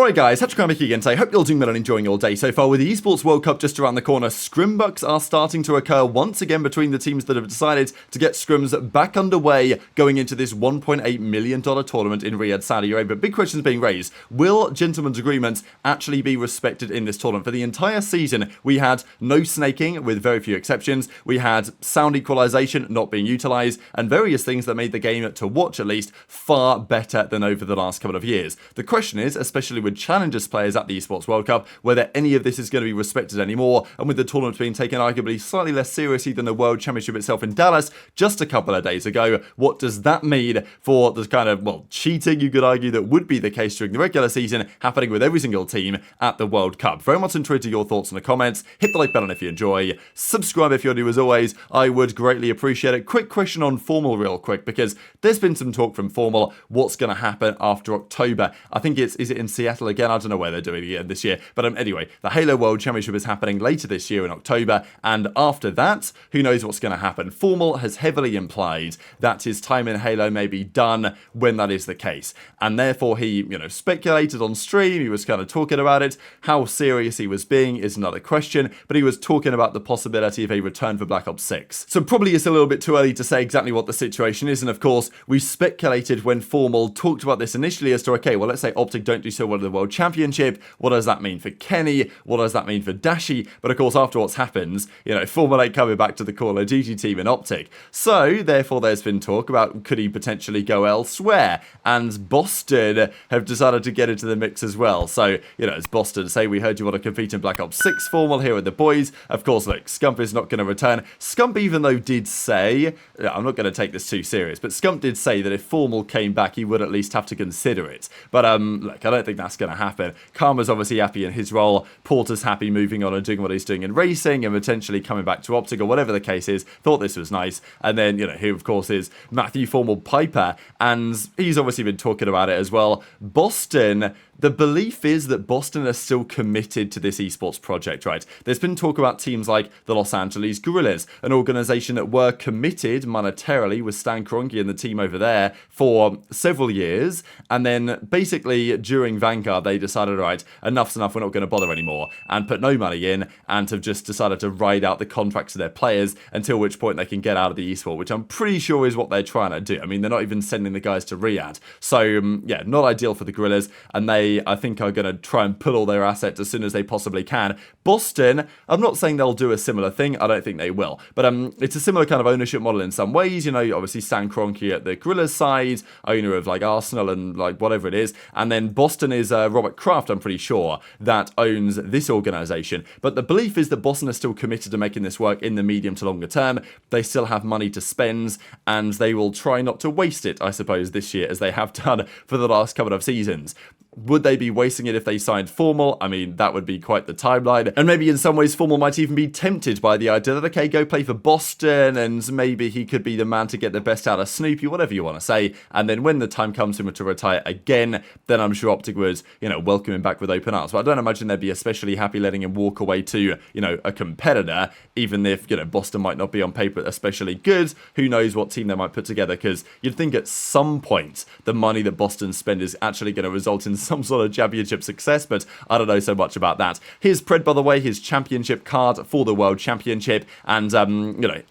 Alright guys, HyDra again today. Hope you're all doing well and enjoying your day so far. With the Esports World Cup just around the corner, scrimbucks are starting to occur once again between the teams that have decided to get scrims back underway going into this $1.8 million tournament in Riyadh, Saudi Arabia. Big questions being raised. Will gentlemen's agreements actually be respected in this tournament? For the entire season, we had no snaking with very few exceptions. We had sound equalization not being utilized and various things that made the game, to watch at least, far better than over the last couple of years. The question is, especially with challengers players at the Esports World Cup, whether any of this is going to be respected anymore, and with the tournament being taken arguably slightly less seriously than the World Championship itself in Dallas just a couple of days ago, what does that mean for the kind of, well, cheating, you could argue, that would be the case during the regular season happening with every single team at the World Cup? Very much interested in your thoughts in the comments. Hit the like button if you enjoy. Subscribe if you're new as always. I would greatly appreciate it. Quick question on Formal real quick, because there's been some talk from Formal what's going to happen after October. I think is it in Seattle again? I don't know where they're doing it this year. But anyway, the Halo World Championship is happening later this year in October. And after that, who knows what's going to happen? Formal has heavily implied that his time in Halo may be done when that is the case. And therefore he, speculated on stream. He was kind of talking about it. How serious he was being is another question. But he was talking about the possibility of a return for Black Ops 6. So probably it's a little bit too early to say exactly what the situation is. And of course, we speculated when Formal talked about this initially as to, okay, well, let's say OpTic don't do so well at the World Championship. What does that mean for Kenny? What does that mean for Dashy? But of course, after what's happened, Formal ain't coming back to the Call of Duty team in OpTic. So therefore, there's been talk about could he potentially go elsewhere? And Boston have decided to get into the mix as well. So, as Boston say, we heard you want to compete in Black Ops 6, Formal here with the boys. Of course, look, Scump is not going to return. Scump, even though did say, I'm not going to take this too serious, but Scump did say that if Formal came back, he would at least have to consider it. But look, I don't think that's going to happen. Karma's obviously happy in his role. Porter's happy moving on and doing what he's doing in racing and potentially coming back to OpTic or whatever the case is. Thought this was nice. And then, here, of course, is Matthew Formal Piper. And he's obviously been talking about it as well. Boston, the belief is that Boston are still committed to this esports project, right? There's been talk about teams like the Los Angeles Guerrillas, an organization that were committed monetarily with Stan Kroenke and the team over there for several years. And then basically during Vanguard, they decided, right, enough's enough, we're not going to bother anymore, and put no money in and have just decided to ride out the contracts of their players until which point they can get out of the esport, which I'm pretty sure is what they're trying to do. I mean, they're not even sending the guys to Riyadh. So, yeah, not ideal for the Guerrillas. And they, I think, are going to try and pull all their assets as soon as they possibly can. Boston, I'm not saying they'll do a similar thing. I don't think they will. But it's a similar kind of ownership model in some ways. Obviously Stan Kroenke at the Guerrillas side, owner of like Arsenal and like whatever it is. And then Boston is Robert Kraft, I'm pretty sure, that owns this organization. But the belief is that Boston are still committed to making this work in the medium to longer term. They still have money to spend and they will try not to waste it, I suppose, this year as they have done for the last couple of seasons. Would they be wasting it if they signed Formal? I mean, that would be quite the timeline. And maybe in some ways Formal might even be tempted by the idea that, okay, go play for Boston and maybe he could be the man to get the best out of Snoopy, whatever you want to say. And then when the time comes for him to retire again, then I'm sure OpTic would, welcome him back with open arms. But I don't imagine they'd be especially happy letting him walk away to, a competitor, even if, Boston might not be on paper especially good. Who knows what team they might put together, because you'd think at some point the money that Boston spend is actually going to result in some sort of championship success, but I don't know so much about that. Here's Pred, by the way, his championship card for the World Championship, and,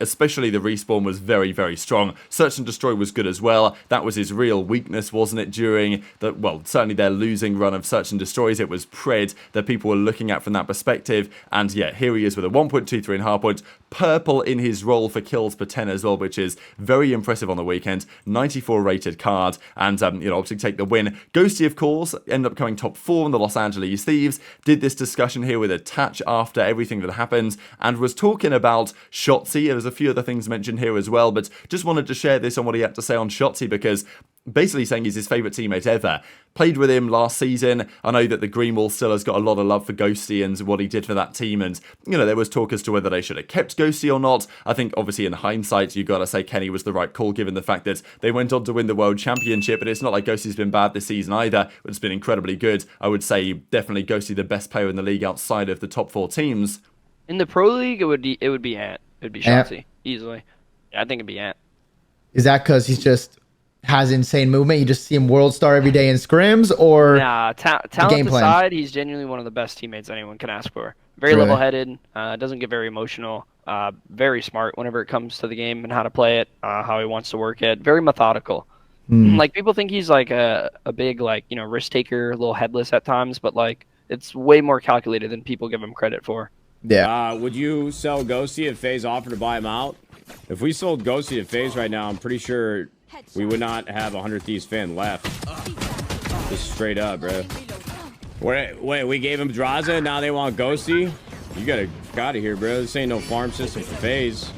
especially the respawn was very, very strong. Search and Destroy was good as well. That was his real weakness, wasn't it, during the, well, certainly their losing run of Search and Destroys. It was Pred that people were looking at from that perspective, and yeah, here he is with a 1.23 in hardpoint, purple in his role for kills per 10 as well, which is very impressive on the weekend. 94 rated card, and, OpTic take the win. Ghosty, of course, ended up coming top 4 in the Los Angeles Thieves. Did this discussion here with Attach after everything that happened, and was talking about Shotzzy. There's a few other things mentioned here as well, but just wanted to share this on what he had to say on Shotzzy, because basically saying he's his favourite teammate ever. Played with him last season. I know that the Green Wall still has got a lot of love for Ghosty and what he did for that team, and there was talk as to whether they should have kept Ghosty or not. I think obviously in hindsight you gotta say Kenny was the right call given the fact that they went on to win the World Championship, but it's not like Ghosty's been bad this season either, but it's been incredibly good. I would say definitely Ghosty the best player in the league outside of the top 4 teams. In the Pro League, it would be Ant. It would be Shotzzy, easily. Yeah, I think it'd be Ant. Is that because he's just has insane movement? You just see him world star every day in scrims, or Nah, talent game plan? aside, he's genuinely one of the best teammates anyone can ask for. Very Really? level-headed, doesn't get very emotional, very smart whenever it comes to the game and how to play it, how he wants to work it. Very methodical. Like, people think he's like a big, like, you know, risk taker, a little headless at times, but like it's way more calculated than people give him credit for. Yeah. Would you sell Ghosty if FaZe offered to buy him out? If we sold Ghosty to FaZe right now, I'm pretty sure we would not have 100 Thieves fan left. Just straight up, bro. Wait, we gave him Drazah, now they want Ghosty? You gotta get out of here, bro. This ain't no farm system for FaZe.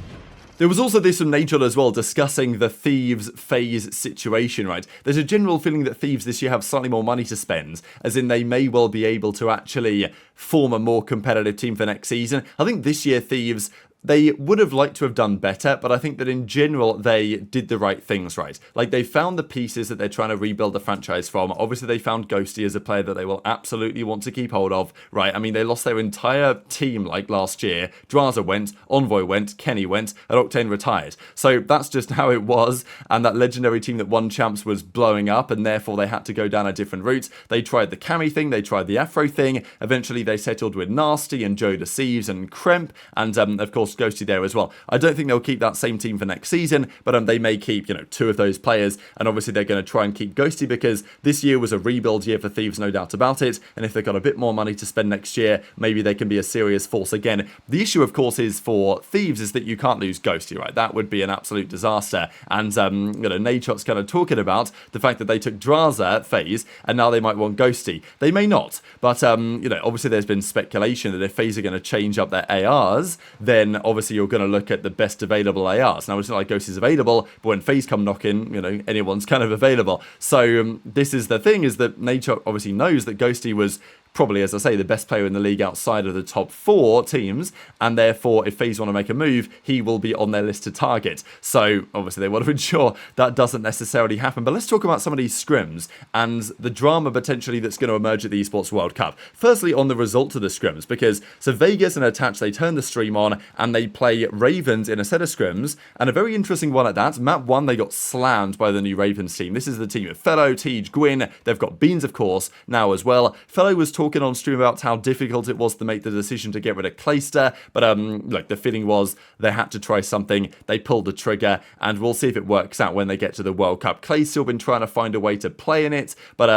There was also this from Nature as well, discussing the Thieves FaZe situation, right? There's a general feeling that Thieves this year have slightly more money to spend, as in they may well be able to actually form a more competitive team for next season. I think this year Thieves, they would have liked to have done better, but I think that in general, they did the right things, right? Like, they found the pieces that they're trying to rebuild the franchise from. Obviously, they found Ghosty as a player that they will absolutely want to keep hold of, right? I mean, they lost their entire team, like, last year. Drazah went, Envoy went, Kenny went, and Octane retired. So that's just how it was, and that legendary team that won champs was blowing up, and therefore they had to go down a different route. They tried the Cammy thing, they tried the Afro thing. Eventually, they settled with Nastie and JoeDeceives and Kremp, and, of course, Ghosty there as well. I don't think they'll keep that same team for next season, but they may keep, you know, 2 of those players, and obviously they're going to try and keep Ghosty because this year was a rebuild year for Thieves, no doubt about it, and if they've got a bit more money to spend next year, maybe they can be a serious force again. The issue, of course, is for Thieves is that you can't lose Ghosty, right? That would be an absolute disaster, and, you know, Nadeshot's kind of talking about the fact that they took Drazah FaZe, and now they might want Ghosty. They may not, but, you know, obviously there's been speculation that if FaZe are going to change up their ARs, then obviously you're going to look at the best available ARs. Now, it's not like Ghosty's available, but when FaZe come knocking, you know, anyone's kind of available. So this is the thing, is that Nature obviously knows that Ghosty was probably, as I say, the best player in the league outside of the top 4 teams, and therefore, if FaZe want to make a move, he will be on their list to target. So, obviously, they want to ensure that doesn't necessarily happen. But let's talk about some of these scrims and the drama potentially that's going to emerge at the Esports World Cup. Firstly, on the result of the scrims, because so Vegas and Attach, they turn the stream on, and they play Ravens in a set of scrims, and a very interesting one at that. Map 1, they got slammed by the new Ravens team. This is the team of Fellow, Tej, Gwyn. They've got Beans, of course, now as well. Fellow was talking on stream about how difficult it was to make the decision to get rid of Clayster, but like the feeling was they had to try something. They pulled the trigger, and we'll see if it works out when they get to the World Cup. Clay's still been trying to find a way to play in it, but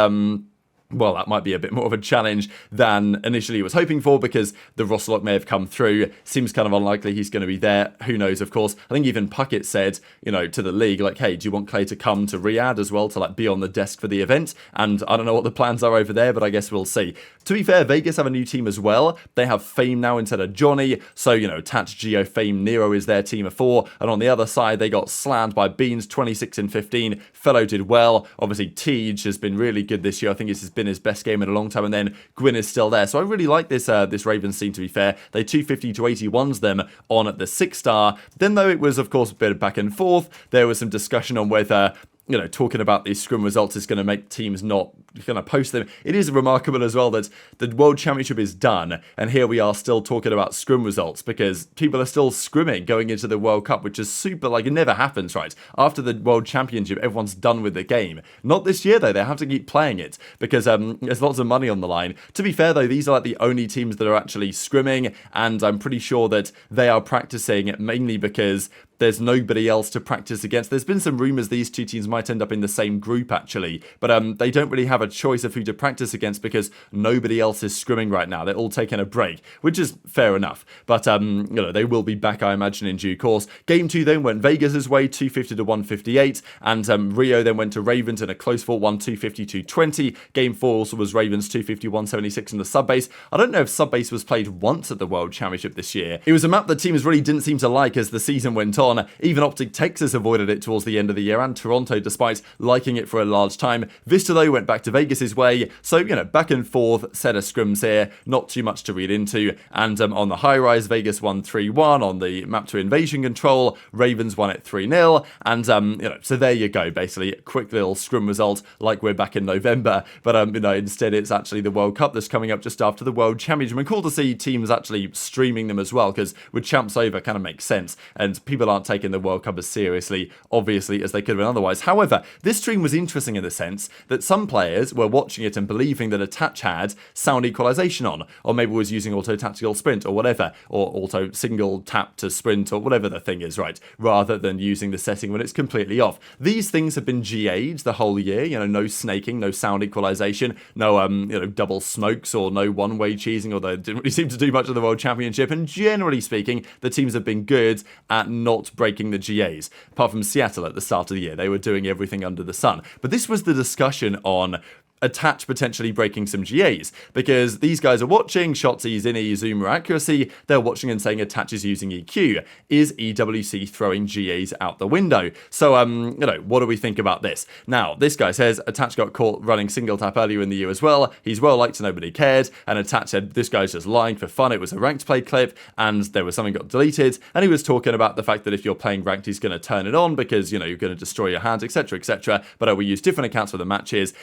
well, that might be a bit more of a challenge than initially he was hoping for, because the roster lock may have come through. Seems kind of unlikely he's going to be there. Who knows, of course. I think even Puckett said, you know, to the league, like, hey, do you want Clay to come to ReeaL as well, to like be on the desk for the event? And I don't know what the plans are over there, but I guess we'll see. To be fair, Vegas have a new team as well. They have Fame now instead of Johnny. So, you know, Tatch, Geo, Fame, Nero is their team of 4. And on the other side, they got slammed by Beans, 26 and 15. Fellow did well. Obviously, Tej has been really good this year. I think this has been his best game in a long time. And then Gwyn is still there. So I really like this this Ravens team, to be fair. They 250 to 81s them on the 6-star. Then, though, it was, of course, a bit of back and forth. There was some discussion on whether, you know, talking about these scrim results is going to make teams not going to post them. It is remarkable as well that the World Championship is done, and here we are still talking about scrim results, because people are still scrimming going into the World Cup, which is super, like, it never happens, right? After the World Championship, everyone's done with the game. Not this year, though. They have to keep playing it, because there's lots of money on the line. To be fair, though, these are like the only teams that are actually scrimming, and I'm pretty sure that they are practicing mainly because there's nobody else to practice against. There's been some rumours these two teams might end up in the same group, actually. But they don't really have a choice of who to practice against because nobody else is scrimming right now. They're all taking a break, which is fair enough. But, you know, they will be back, I imagine, in due course. Game 2 then went Vegas' way, 250 to 158. And Rio then went to Ravens in a close fought one, 250 to 20. Game 4 also was Ravens, 250, 176 in the subbase. I don't know if subbase was played once at the World Championship this year. It was a map that teams really didn't seem to like as the season went on. Even OpTic Texas avoided it towards the end of the year, and Toronto, despite liking it for a large time. Vista, though, went back to Vegas' way. So, you know, back and forth set of scrims here, not too much to read into. And on the high rise, Vegas won 3-1. On the map to invasion control, Ravens won it 3-0. And, you know, so there you go, basically. Quick little scrim result like we're back in November. But, you know, instead it's actually the World Cup that's coming up just after the World Championship. And cool to see teams actually streaming them as well, because with champs over, kind of makes sense. And people aren't taking the World Cup as seriously, obviously, as they could have been otherwise. However, this stream was interesting in the sense that some players were watching it and believing that Attach had sound equalization on, or maybe was using auto tactical sprint or whatever, or auto single tap to sprint or whatever the thing is, right, rather than using the setting when it's completely off. These things have been GA'd the whole year, you know, no snaking, no sound equalization, no, you know, double smokes or no one-way cheesing, although it didn't really seem to do much of the World Championship, and generally speaking, the teams have been good at not breaking the GAs. Apart from Seattle at the start of the year, they were doing everything under the sun. But this was the discussion on Attach potentially breaking some GAs, because these guys are watching Shotzzy's innie zoomer accuracy, they're watching and saying Attach is using EQ. Is EWC throwing GAs out the window? So, you know, what do we think about this? Now, this guy says Attach got caught running single tap earlier in the year as well. He's well liked, nobody cared, and Attach said this guy's just lying for fun. It was a ranked play clip, and there was something got deleted, and he was talking about the fact that if you're playing ranked, he's going to turn it on because, you know, you're going to destroy your hands, etc., etc. But we use different accounts for the matches,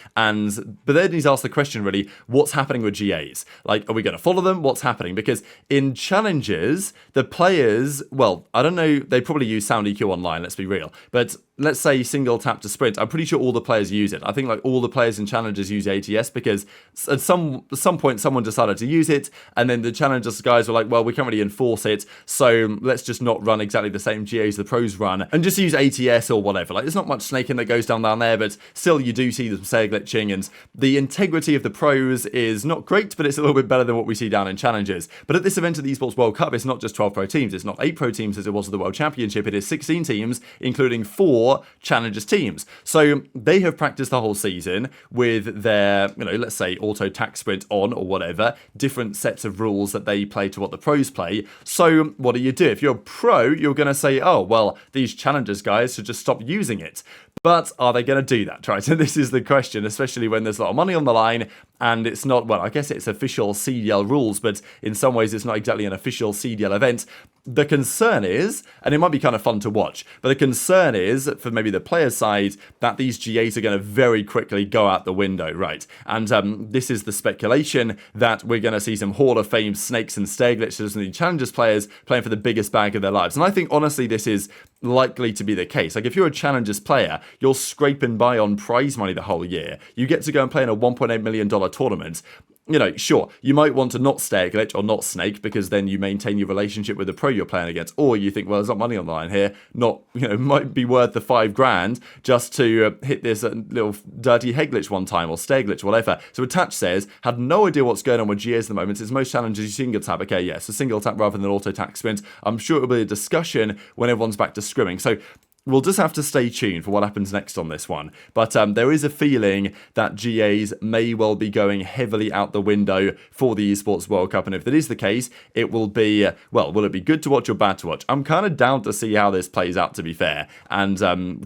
but then he's asked the question, really, what's happening with GAs? Like, are we going to follow them? What's happening? Because in challenges, the players, well, I don't know, they probably use sound EQ online, let's be real. But let's say single tap to sprint, I'm pretty sure all the players use it. I think like all the players in challenges use ATS because at some point someone decided to use it, and then the challenges guys were like, well, we can't really enforce it, so let's just not run exactly the same GAs the pros run and just use ATS or whatever. Like, there's not much snaking that goes down there, but still you do see the say glitching, and the integrity of the pros is not great, but it's a little bit better than what we see down in challenges. But at this event at the Esports World Cup, it's not just 12 pro teams, it's not 8 pro teams as it was at the World Championship, it is 16 teams, including 4 challenges teams. So they have practiced the whole season with their, you know, let's say auto tac sprint on or whatever, different sets of rules that they play to what the pros play. So what do? If you're a pro, you're going to say, oh, well, these challenges guys should just stop using it. But are they going to do that, right? And this is the question, especially when there's a lot of money on the line and it's not, well, I guess it's official CDL rules, but in some ways it's not exactly an official CDL event. The concern is, and it might be kind of fun to watch, but the concern is, for maybe the player side, that these GAs are going to very quickly go out the window, right? And this is the speculation that we're going to see some Hall of Fame snakes and stair glitches and the challenges players playing for the biggest bag of their lives. And I think, honestly, this is likely to be the case. Like, if you're a challenges player, you're scraping by on prize money the whole year. You get to go and play in a $1.8 million tournament. You know, sure, you might want to not stair glitch or not snake because then you maintain your relationship with the pro you're playing against. Or you think, well, there's not money on the line here. Not, you know, might be worth the $5,000 just to hit this little dirty head glitch one time or stair glitch, whatever. So Attach says, had no idea what's going on with GAs at the moment. It's most challenges you single tap. Okay, yeah, so single tap rather than auto tac sprint. I'm sure it'll be a discussion when everyone's back to scrimming. So we'll just have to stay tuned for what happens next on this one. But there is a feeling that GAs may well be going heavily out the window for the Esports World Cup. And if that is the case, it will be, well, will it be good to watch or bad to watch? I'm kind of down to see how this plays out, to be fair. And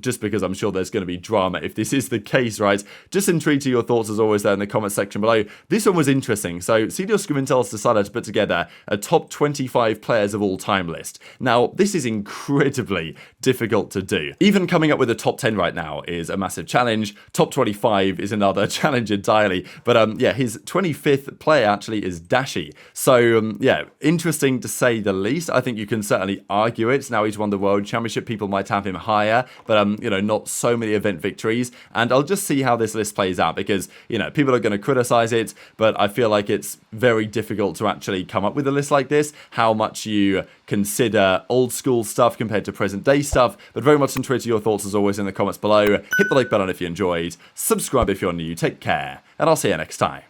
just because I'm sure there's going to be drama if this is the case, right? Just intrigued to your thoughts as always there in the comment section below. This one was interesting. So CDL Scrim Intel's decided to put together a top 25 players of all time list. Now, this is incredibly difficult to do. Even coming up with a top 10 right now is a massive challenge. Top 25 is another challenge entirely. But yeah, his 25th player actually is Dashy. So yeah, interesting to say the least. I think you can certainly argue it. Now he's won the World Championship. People might have him higher, but you know, not so many event victories. And I'll just see how this list plays out because, you know, people are going to criticize it, but I feel like it's very difficult to actually come up with a list like this. How much you consider old school stuff compared to present day stuff, but very much intrigued to your thoughts as always in the comments below. Hit the like button if you enjoyed, subscribe if you're new, take care, and I'll see you next time.